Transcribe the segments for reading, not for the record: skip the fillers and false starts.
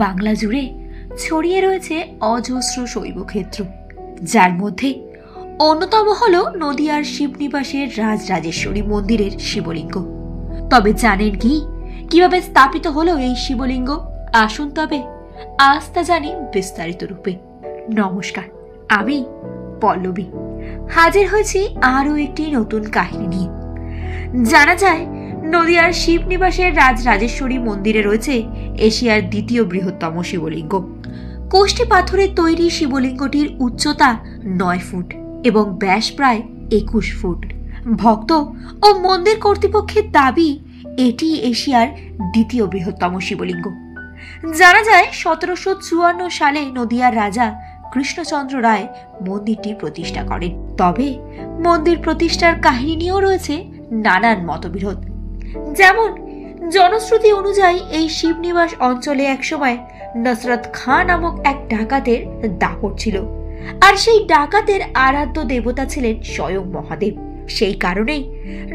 বাংলা জুড়ে ছড়িয়ে রয়েছে অজস্র শৈবক্ষেত্র, যার মধ্যে অন্যতম হল নদিয়ার শিবনিবাসের রাজরাজেশ্বরী মন্দিরের শিবলিঙ্গ। তবে জানেন কি কিভাবে স্থাপিত হলো এই শিবলিঙ্গ? আসুন তবে আজ তা জানি বিস্তারিত রূপে। নমস্কার, আমি পল্লবী হাজির হয়েছি আরও একটি নতুন কাহিনী নিয়ে। জানা যায় নদিয়ার শিবনিবাসের রাজরাজেশ্বরী মন্দিরে রয়েছে এশিয়ার দ্বিতীয় বৃহত্তম শিবলিঙ্গ। কোষ্ঠী পাথরের তৈরি শিবলিঙ্গটির উচ্চতা 9 ফুট এবং ব্যাস প্রায় 21 ফুট। ভক্ত ও মন্দির কর্তৃপক্ষের দাবি এটি এশিয়ার দ্বিতীয় বৃহত্তম শিবলিঙ্গ। জানা যায় 1754 সালে নদিয়ার রাজা কৃষ্ণচন্দ্র রায় মন্দিরটি প্রতিষ্ঠা করেন। তবে মন্দির প্রতিষ্ঠার কাহিনী নিয়েও রয়েছে নানান মতবিরোধ। যেমন জনশ্রুতি অনুযায়ী এই শিবনিবাস অঞ্চলে একসময় নসরত খাঁ নামক এক ডাকাতের দাপট ছিল, আর সেই ডাকাতের আরাধ্য দেবতা ছিলেন স্বয়ং মহাদেব। সেই কারণেই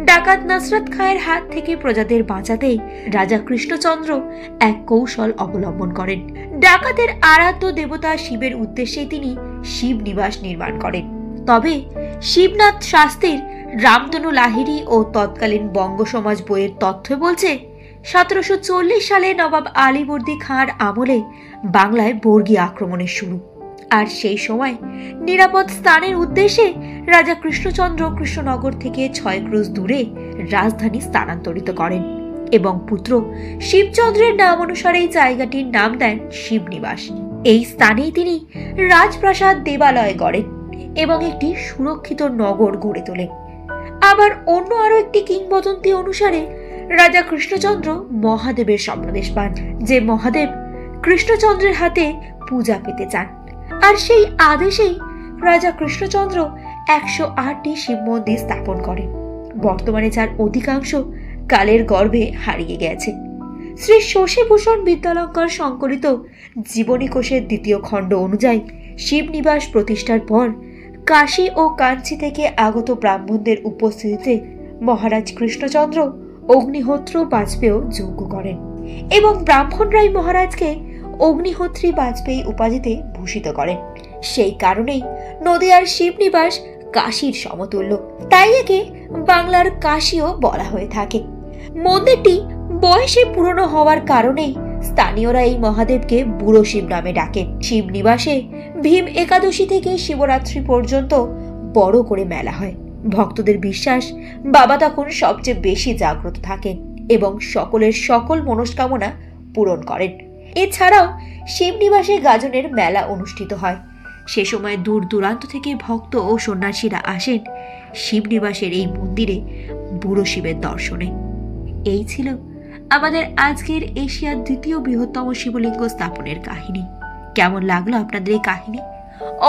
ডাকাত নসরত খাঁয়ের হাত থেকে প্রজাদের বাঁচাতে রাজা কৃষ্ণচন্দ্র এক কৌশল অবলম্বন করেন। ডাকাতের আরাধ্য দেবতা শিবের উদ্দেশ্যে তিনি শিবনিবাস নির্মাণ করেন। তবে শিবনাথ শাস্ত্রীর রামতনু লাহিড়ী ও তৎকালীন বঙ্গ সমাজ বইয়ের তথ্য বলছে 1740 সালে নবাব আলীবর্দী খাঁর আমলে বাংলায় বর্গী আক্রমণের শুরু, আর সেই সময় নিরাপদ স্থানের উদ্দেশ্যে রাজা কৃষ্ণচন্দ্র কৃষ্ণনগর থেকে 6 ক্রোশ দূরে রাজধানী স্থানান্তরিত করেন এবং পুত্র শিবচন্দ্রের নাম অনুসারে এই জায়গাটির নাম দেন শিবনিবাস। এই স্থানেই তিনি রাজপ্রাসাদ দেবালয় গড়েন এবং একটি সুরক্ষিত নগর গড়ে তোলেন। আবার অন্য আরো একটি কিংবদন্তি অনুসারে রাজা কৃষ্ণচন্দ্র মহাদেবের স্বপ্নাদেশ পান যে মহাদেব কৃষ্ণচন্দ্রের হাতে পূজা পেতে চান, আর সেই আদেশেই রাজা কৃষ্ণচন্দ্র 108টি শিব মন্দির স্থাপন করেন, বর্তমানে যার অধিকাংশ কালের গর্ভে হারিয়ে গেছে। শ্রী শশীভূষণ বিদ্যালঙ্কার সংকলিত জীবনী কোষের 2য় খণ্ড অনুযায়ী শিবনিবাস প্রতিষ্ঠার পর কাশী ও কাঞ্চি থেকে আগত ব্রাহ্মণদের উপস্থিতিতে মহারাজ কৃষ্ণচন্দ্র অগ্নিহোত্র বাজপেয়ী যজ্ঞ করেন এবং ব্রাহ্মণরাই মহারাজকে অগ্নিহোত্রী বাজপেয়ী উপাধিতে ভূষিত করেন। সেই কারণেই নদিয়ার শিবনিবাস কাশীর সমতুল্য, তাই একে বাংলার কাশীও বলা হয়ে থাকে। মন্দিরটি বয়সে পুরনো হওয়ার কারণেই স্থানীয়রা এই মহাদেবকে বুড়ো শিব নামে ডাকেন। শিবনিবাসে ভীম একাদশী থেকে শিবরাত্রি পর্যন্ত বড় করে মেলা হয়। ভক্তদের বিশ্বাস বাবা তখন সবচেয়ে বেশি জাগ্রত থাকেন এবং সকলের সকল মনস্কামনা পূরণ করেন। এছাড়াও শিবনিবাসে গাজনের মেলা অনুষ্ঠিত হয়। সে সময় দূর দূরান্ত থেকে ভক্ত ও সন্ন্যাসীরা আসেন শিবনিবাসের এই মন্দিরে বুড়ো শিবের দর্শনে। এই ছিল আমাদের আজকের এশিয়ার দ্বিতীয় বৃহত্তম শিবলিঙ্গ স্থাপনের কাহিনী। কেমন লাগলো আপনাদের এই কাহিনী?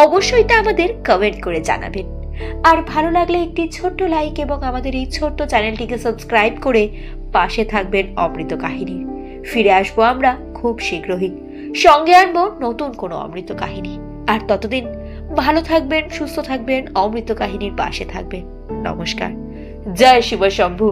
অবশ্যই তা আমাদের কমেন্ট করে জানাবেন। আর ভালো লাগলে একটি ছোট্ট লাইক এবং আমাদের এই ছোট্ট চ্যানেলটিকে সাবস্ক্রাইব করে পাশে থাকবেন অমৃত কাহিনীর। ফিরে আসবো আমরা খুব শীঘ্রই, সঙ্গে আনবো নতুন কোনো অমৃত কাহিনী। আর ততদিন ভালো থাকবেন, সুস্থ থাকবেন, অমৃত কাহিনীর পাশে থাকবেন। নমস্কার, জয় শিব শম্ভু।